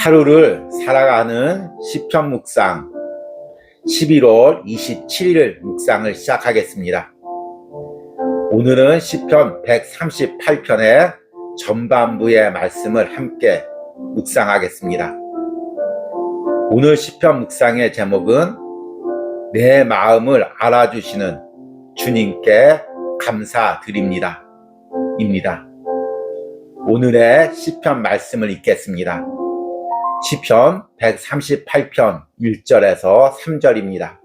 하루를 살아가는 시편 묵상 11월 27일 묵상을 시작하겠습니다. 오늘은 시편 138편의 전반부의 말씀을 함께 묵상하겠습니다. 오늘 시편 묵상의 제목은 내 마음을 알아주시는 주님께 감사드립니다 입니다. 오늘의 시편 말씀을 읽겠습니다. 시편 138편 1절에서 3절입니다.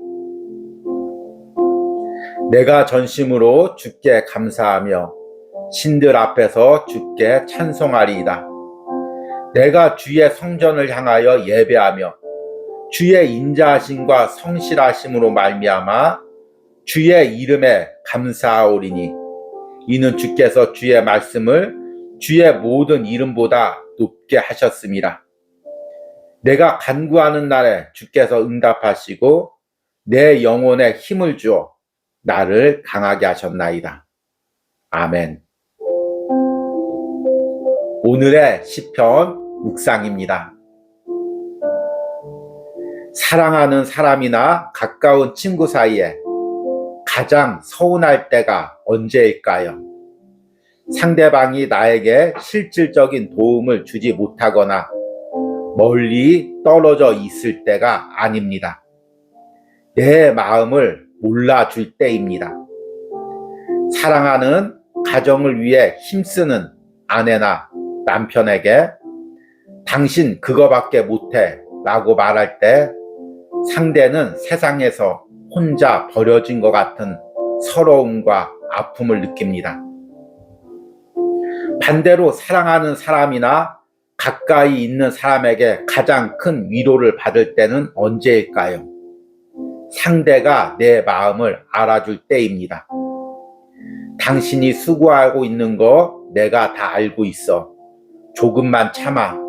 내가 전심으로 주께 감사하며 신들 앞에서 주께 찬송하리이다. 내가 주의 성전을 향하여 예배하며 주의 인자하심과 성실하심으로 말미암아 주의 이름에 감사하오리니 이는 주께서 주의 말씀을 주의 모든 이름보다 높게 하셨음이라. 내가 간구하는 날에 주께서 응답하시고 내 영혼에 힘을 주어 나를 강하게 하셨나이다. 아멘. 오늘의 시편 묵상입니다. 사랑하는 사람이나 가까운 친구 사이에 가장 서운할 때가 언제일까요? 상대방이 나에게 실질적인 도움을 주지 못하거나 멀리 떨어져 있을 때가 아닙니다. 내 마음을 몰라줄 때입니다. 사랑하는 가정을 위해 힘쓰는 아내나 남편에게 당신 그거밖에 못해 라고 말할 때 상대는 세상에서 혼자 버려진 것 같은 서러움과 아픔을 느낍니다. 반대로 사랑하는 사람이나 가까이 있는 사람에게 가장 큰 위로를 받을 때는 언제일까요? 상대가 내 마음을 알아줄 때입니다. 당신이 수고하고 있는 거 내가 다 알고 있어. 조금만 참아.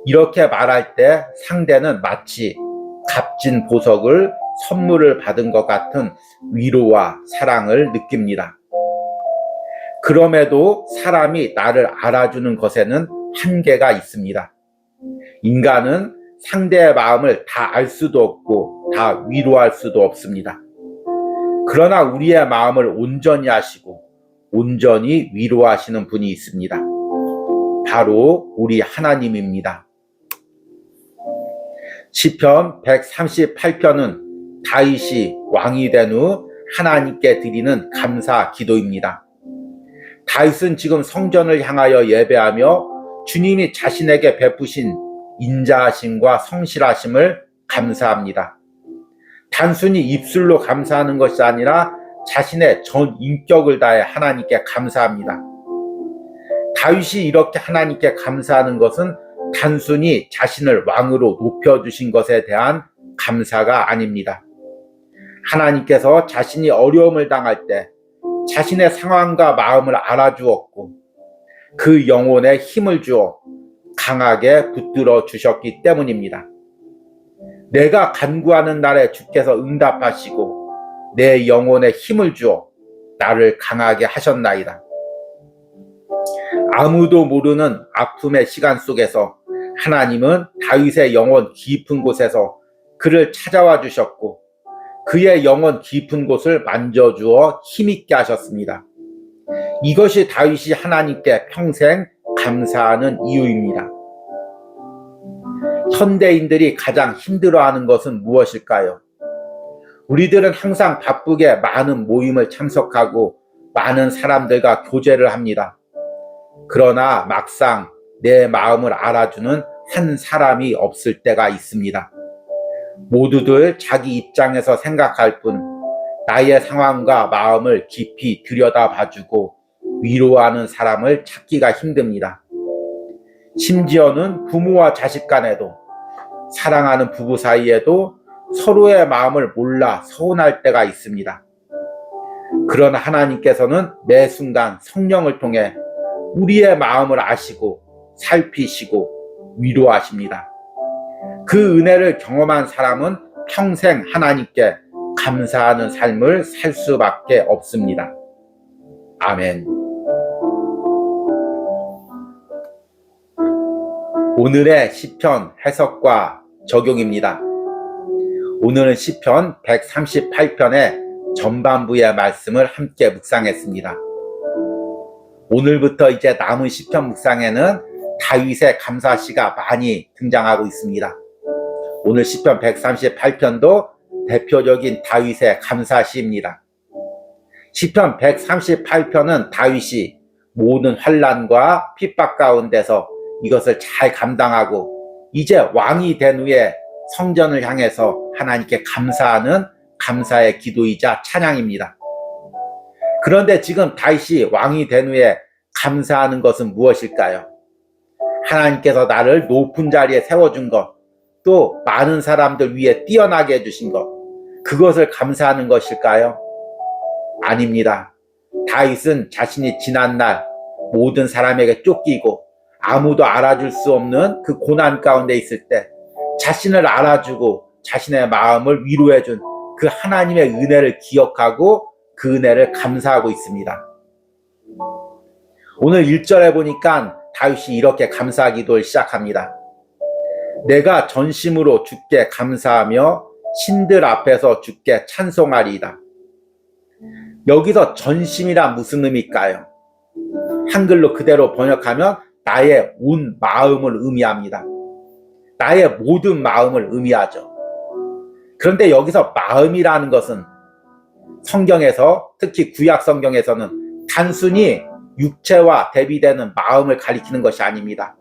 이렇게 말할 때 상대는 마치 값진 보석을 선물을 받은 것 같은 위로와 사랑을 느낍니다. 그럼에도 사람이 나를 알아주는 것에는 한계가 있습니다. 인간은 상대의 마음을 다 알 수도 없고 다 위로할 수도 없습니다. 그러나 우리의 마음을 온전히 아시고 온전히 위로하시는 분이 있습니다. 바로 우리 하나님입니다. 시편 138편은 다윗이 왕이 된 후 하나님께 드리는 감사 기도입니다. 다윗은 지금 성전을 향하여 예배하며 주님이 자신에게 베푸신 인자하심과 성실하심을 감사합니다. 단순히 입술로 감사하는 것이 아니라 자신의 전 인격을 다해 하나님께 감사합니다. 다윗이 이렇게 하나님께 감사하는 것은 단순히 자신을 왕으로 높여주신 것에 대한 감사가 아닙니다. 하나님께서 자신이 어려움을 당할 때 자신의 상황과 마음을 알아주었고 그 영혼에 힘을 주어 강하게 붙들어 주셨기 때문입니다. 내가 간구하는 날에 주께서 응답하시고 내 영혼에 힘을 주어 나를 강하게 하셨나이다. 아무도 모르는 아픔의 시간 속에서 하나님은 다윗의 영혼 깊은 곳에서 그를 찾아와 주셨고 그의 영혼 깊은 곳을 만져주어 힘있게 하셨습니다. 이것이 다윗이 하나님께 평생 감사하는 이유입니다. 현대인들이 가장 힘들어하는 것은 무엇일까요? 우리들은 항상 바쁘게 많은 모임을 참석하고 많은 사람들과 교제를 합니다. 그러나 막상 내 마음을 알아주는 한 사람이 없을 때가 있습니다. 모두들 자기 입장에서 생각할 뿐 나의 상황과 마음을 깊이 들여다봐주고 위로하는 사람을 찾기가 힘듭니다. 심지어는 부모와 자식 간에도 사랑하는 부부 사이에도 서로의 마음을 몰라 서운할 때가 있습니다. 그러나 하나님께서는 매 순간 성령을 통해 우리의 마음을 아시고 살피시고 위로하십니다. 그 은혜를 경험한 사람은 평생 하나님께 감사하는 삶을 살 수밖에 없습니다. 아멘. 오늘의 시편 해석과 적용입니다. 오늘은 시편 138편의 전반부의 말씀을 함께 묵상했습니다. 오늘부터 이제 남은 시편 묵상에는 다윗의 감사시가 많이 등장하고 있습니다. 오늘 시편 138편도 대표적인 다윗의 감사시입니다. 시편 138편은 다윗이 모든 환난과 핍박 가운데서 이것을 잘 감당하고 이제 왕이 된 후에 성전을 향해서 하나님께 감사하는 감사의 기도이자 찬양입니다. 그런데 지금 다윗이 왕이 된 후에 감사하는 것은 무엇일까요? 하나님께서 나를 높은 자리에 세워준 것, 또 많은 사람들 위에 뛰어나게 해주신 것, 그것을 감사하는 것일까요? 아닙니다. 다윗은 자신이 지난날 모든 사람에게 쫓기고 아무도 알아줄 수 없는 그 고난 가운데 있을 때 자신을 알아주고 자신의 마음을 위로해준 그 하나님의 은혜를 기억하고 그 은혜를 감사하고 있습니다. 오늘 1절에 보니까 다윗이 이렇게 감사 기도를 시작합니다. 내가 전심으로 주께 감사하며 신들 앞에서 주께 찬송하리이다. 여기서 전심이란 무슨 의미일까요? 한글로 그대로 번역하면 나의 온 마음을 의미합니다. 나의 모든 마음을 의미하죠. 그런데 여기서 마음이라는 것은 성경에서, 특히 구약 성경에서는 단순히 육체와 대비되는 마음을 가리키는 것이 아닙니다.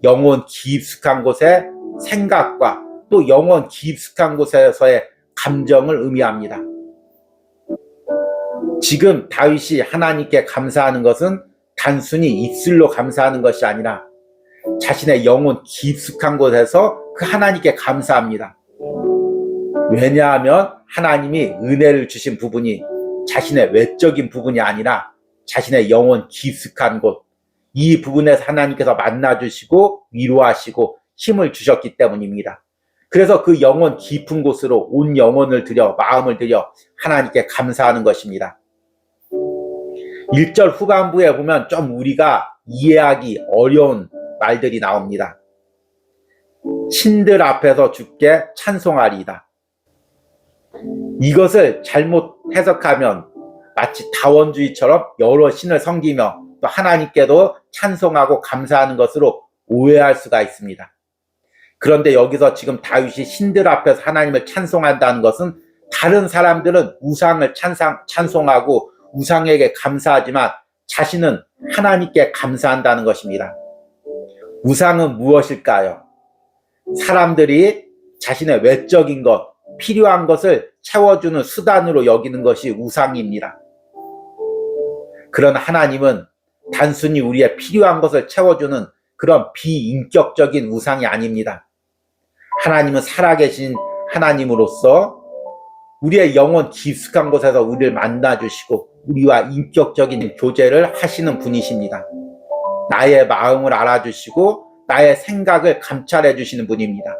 영혼 깊숙한 곳의 생각과 또 영혼 깊숙한 곳에서의 감정을 의미합니다. 지금 다윗이 하나님께 감사하는 것은 단순히 입술로 감사하는 것이 아니라 자신의 영혼 깊숙한 곳에서 그 하나님께 감사합니다. 왜냐하면 하나님이 은혜를 주신 부분이 자신의 외적인 부분이 아니라 자신의 영혼 깊숙한 곳, 이 부분에서 하나님께서 만나주시고 위로하시고 힘을 주셨기 때문입니다. 그래서 그 영혼 깊은 곳으로 온 영혼을 들여, 마음을 들여 하나님께 감사하는 것입니다. 1절 후반부에 보면 좀 우리가 이해하기 어려운 말들이 나옵니다. 신들 앞에서 주께 찬송하리이다. 이것을 잘못 해석하면 마치 다원주의처럼 여러 신을 섬기며 또 하나님께도 찬송하고 감사하는 것으로 오해할 수가 있습니다. 그런데 여기서 지금 다윗이 신들 앞에서 하나님을 찬송한다는 것은 다른 사람들은 우상을 찬송하고 우상에게 감사하지만 자신은 하나님께 감사한다는 것입니다. 우상은 무엇일까요? 사람들이 자신의 외적인 것, 필요한 것을 채워주는 수단으로 여기는 것이 우상입니다. 그런 하나님은 단순히 우리의 필요한 것을 채워주는 그런 비인격적인 우상이 아닙니다. 하나님은 살아계신 하나님으로서 우리의 영혼 깊숙한 곳에서 우리를 만나주시고 우리와 인격적인 교제를 하시는 분이십니다. 나의 마음을 알아주시고 나의 생각을 감찰해 주시는 분입니다.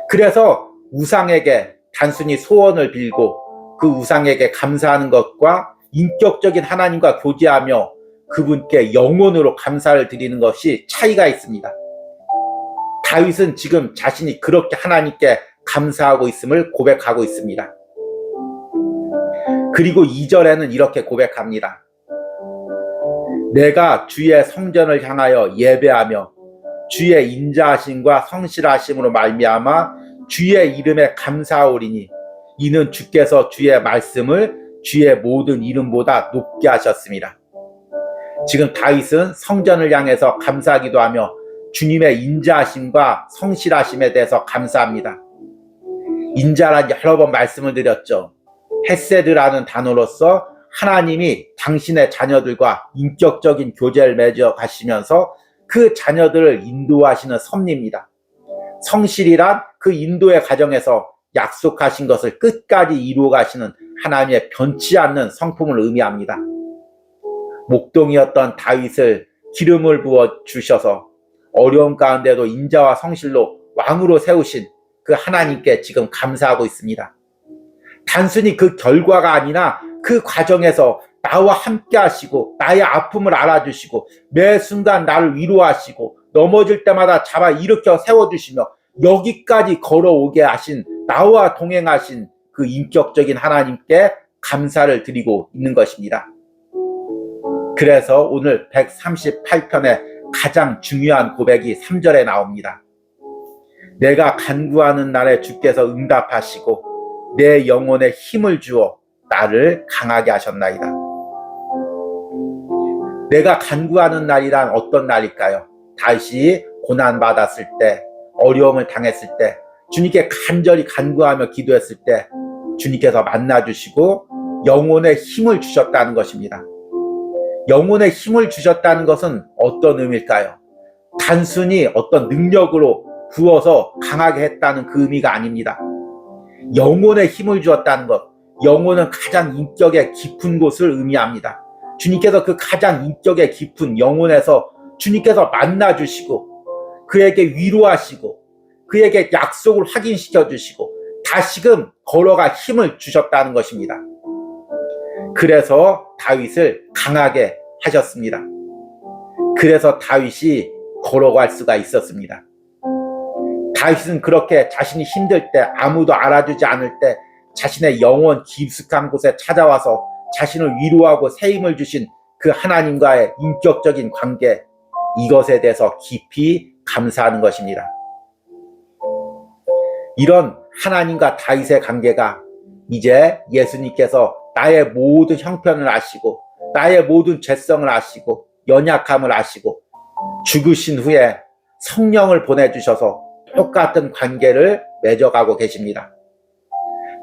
그래서 우상에게 단순히 소원을 빌고 그 우상에게 감사하는 것과 인격적인 하나님과 교제하며 그분께 영혼으로 감사를 드리는 것이 차이가 있습니다. 다윗은 지금 자신이 그렇게 하나님께 감사하고 있음을 고백하고 있습니다. 그리고 2절에는 이렇게 고백합니다. 내가 주의 성전을 향하여 예배하며 주의 인자하심과 성실하심으로 말미암아 주의 이름에 감사하오리니 이는 주께서 주의 말씀을 주의 모든 이름보다 높게 하셨습니다. 지금 다윗은 성전을 향해서 감사하기도 하며 주님의 인자하심과 성실하심에 대해서 감사합니다. 인자란 여러 번 말씀을 드렸죠. 헤세드라는 단어로서 하나님이 당신의 자녀들과 인격적인 교제를 맺어 가시면서 그 자녀들을 인도하시는 섭리입니다. 성실이란 그 인도의 과정에서 약속하신 것을 끝까지 이루어 가시는 하나님의 변치 않는 성품을 의미합니다. 목동이었던 다윗을 기름을 부어 주셔서 어려움 가운데도 인자와 성실로 왕으로 세우신 그 하나님께 지금 감사하고 있습니다. 단순히 그 결과가 아니라 그 과정에서 나와 함께 하시고 나의 아픔을 알아주시고 매 순간 나를 위로하시고 넘어질 때마다 잡아 일으켜 세워주시며 여기까지 걸어오게 하신, 나와 동행하신 그 인격적인 하나님께 감사를 드리고 있는 것입니다. 그래서 오늘 138편의 가장 중요한 고백이 3절에 나옵니다. 내가 간구하는 날에 주께서 응답하시고 내 영혼에 힘을 주어 나를 강하게 하셨나이다. 내가 간구하는 날이란 어떤 날일까요? 다윗이 고난받았을 때, 어려움을 당했을 때, 주님께 간절히 간구하며 기도했을 때 주님께서 만나주시고 영혼에 힘을 주셨다는 것입니다. 영혼에 힘을 주셨다는 것은 어떤 의미일까요? 단순히 어떤 능력으로 부어서 강하게 했다는 그 의미가 아닙니다. 영혼에 힘을 주었다는 것, 영혼은 가장 인격의 깊은 곳을 의미합니다. 주님께서 그 가장 인격의 깊은 영혼에서 주님께서 만나주시고 그에게 위로하시고 그에게 약속을 확인시켜 주시고 다시금 걸어갈 힘을 주셨다는 것입니다. 그래서 다윗을 강하게 하셨습니다. 그래서 다윗이 걸어갈 수가 있었습니다. 다윗은 그렇게 자신이 힘들 때, 아무도 알아주지 않을 때 자신의 영혼 깊숙한 곳에 찾아와서 자신을 위로하고 새 힘을 주신 그 하나님과의 인격적인 관계, 이것에 대해서 깊이 감사하는 것입니다. 이런 하나님과 다윗의 관계가 이제 예수님께서 나의 모든 형편을 아시고 나의 모든 죄성을 아시고 연약함을 아시고 죽으신 후에 성령을 보내주셔서 똑같은 관계를 맺어가고 계십니다.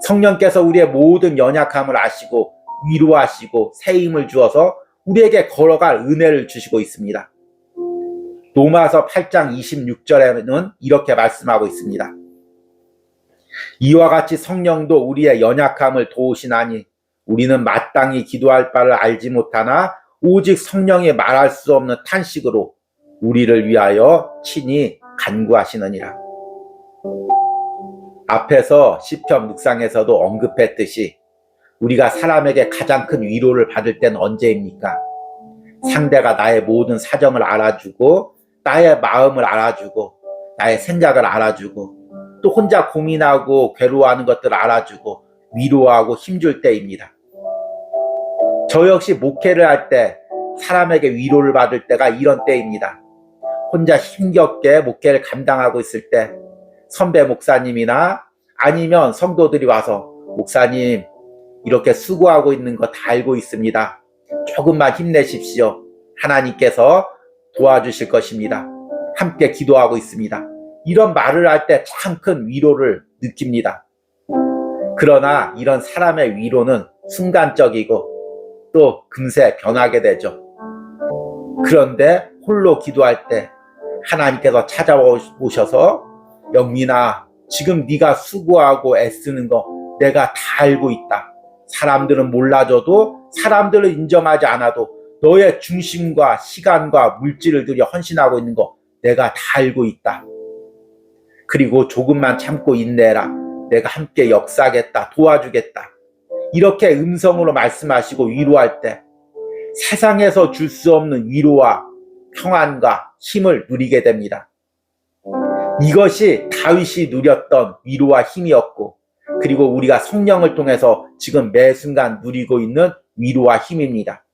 성령께서 우리의 모든 연약함을 아시고 위로하시고 새 힘을 주어서 우리에게 걸어갈 은혜를 주시고 있습니다. 로마서 8장 26절에는 이렇게 말씀하고 있습니다. 이와 같이 성령도 우리의 연약함을 도우시나니 우리는 마땅히 기도할 바를 알지 못하나 오직 성령이 말할 수 없는 탄식으로 우리를 위하여 친히 간구하시느니라. 앞에서 시편 묵상에서도 언급했듯이 우리가 사람에게 가장 큰 위로를 받을 때는 언제입니까? 상대가 나의 모든 사정을 알아주고 나의 마음을 알아주고 나의 생각을 알아주고 또 혼자 고민하고 괴로워하는 것들을 알아주고 위로하고 힘줄 때입니다. 저 역시 목회를 할 때 사람에게 위로를 받을 때가 이런 때입니다. 혼자 힘겹게 목회를 감당하고 있을 때 선배 목사님이나 아니면 성도들이 와서 목사님 이렇게 수고하고 있는 거 다 알고 있습니다. 조금만 힘내십시오. 하나님께서 도와주실 것입니다. 함께 기도하고 있습니다. 이런 말을 할 때 참 큰 위로를 느낍니다. 그러나 이런 사람의 위로는 순간적이고 또 금세 변하게 되죠. 그런데 홀로 기도할 때 하나님께서 찾아오셔서 영민아, 지금 네가 수고하고 애쓰는 거 내가 다 알고 있다. 사람들은 몰라줘도 사람들을 인정하지 않아도 너의 중심과 시간과 물질을 들여 헌신하고 있는 거 내가 다 알고 있다. 그리고 조금만 참고 인내해라. 내가 함께 역사하겠다. 도와주겠다. 이렇게 음성으로 말씀하시고 위로할 때 세상에서 줄 수 없는 위로와 평안과 힘을 누리게 됩니다. 이것이 다윗이 누렸던 위로와 힘이었고 그리고 우리가 성령을 통해서 지금 매 순간 누리고 있는 위로와 힘입니다.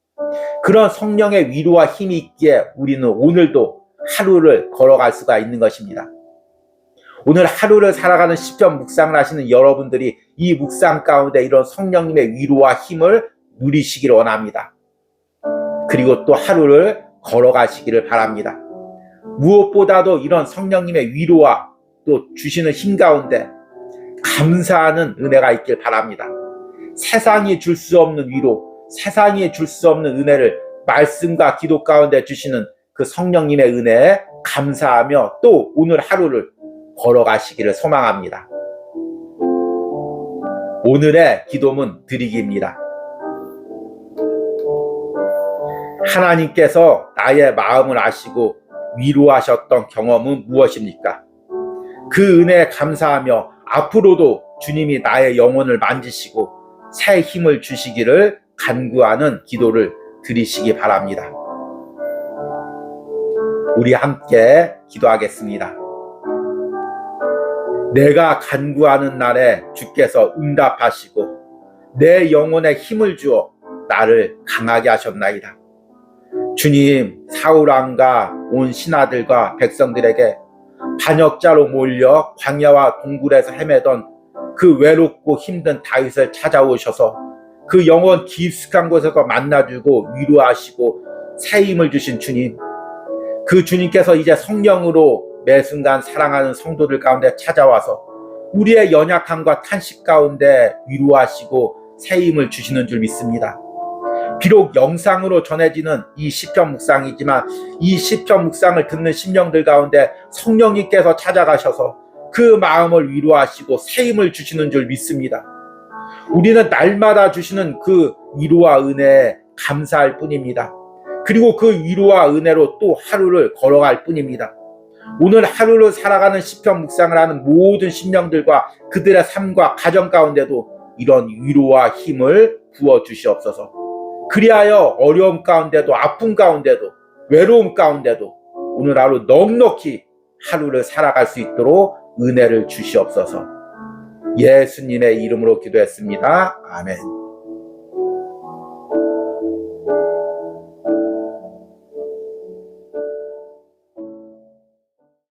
그런 성령의 위로와 힘이 있기에 우리는 오늘도 하루를 걸어갈 수가 있는 것입니다. 오늘 하루를 살아가는 시편 묵상을 하시는 여러분들이 이 묵상 가운데 이런 성령님의 위로와 힘을 누리시기를 원합니다. 그리고 또 하루를 걸어가시기를 바랍니다. 무엇보다도 이런 성령님의 위로와 또 주시는 힘 가운데 감사하는 은혜가 있길 바랍니다. 세상이 줄 수 없는 위로, 세상이 줄 수 없는 은혜를 말씀과 기도 가운데 주시는 그 성령님의 은혜에 감사하며 또 오늘 하루를 걸어가시기를 소망합니다. 오늘의 기도문 드리기입니다. 하나님께서 나의 마음을 아시고 위로하셨던 경험은 무엇입니까? 그 은혜에 감사하며 앞으로도 주님이 나의 영혼을 만지시고 새 힘을 주시기를 간구하는 기도를 드리시기 바랍니다. 우리 함께 기도하겠습니다. 내가 간구하는 날에 주께서 응답하시고 내 영혼에 힘을 주어 나를 강하게 하셨나이다. 주님, 사울왕과 온 신하들과 백성들에게 반역자로 몰려 광야와 동굴에서 헤매던 그 외롭고 힘든 다윗을 찾아오셔서 그 영혼 깊숙한 곳에서 만나주고 위로하시고 새 힘을 주신 주님, 그 주님께서 이제 성령으로 매 순간 사랑하는 성도들 가운데 찾아와서 우리의 연약함과 탄식 가운데 위로하시고 새 힘을 주시는 줄 믿습니다. 비록 영상으로 전해지는 이 시편 묵상이지만 이 시편 묵상을 듣는 심령들 가운데 성령님께서 찾아가셔서 그 마음을 위로하시고 새 힘을 주시는 줄 믿습니다. 우리는 날마다 주시는 그 위로와 은혜에 감사할 뿐입니다. 그리고 그 위로와 은혜로 또 하루를 걸어갈 뿐입니다. 오늘 하루를 살아가는 시편 묵상을 하는 모든 심령들과 그들의 삶과 가정 가운데도 이런 위로와 힘을 부어주시옵소서. 그리하여 어려움 가운데도 아픔 가운데도 외로움 가운데도 오늘 하루 넉넉히 하루를 살아갈 수 있도록 은혜를 주시옵소서. 예수님의 이름으로 기도했습니다. 아멘.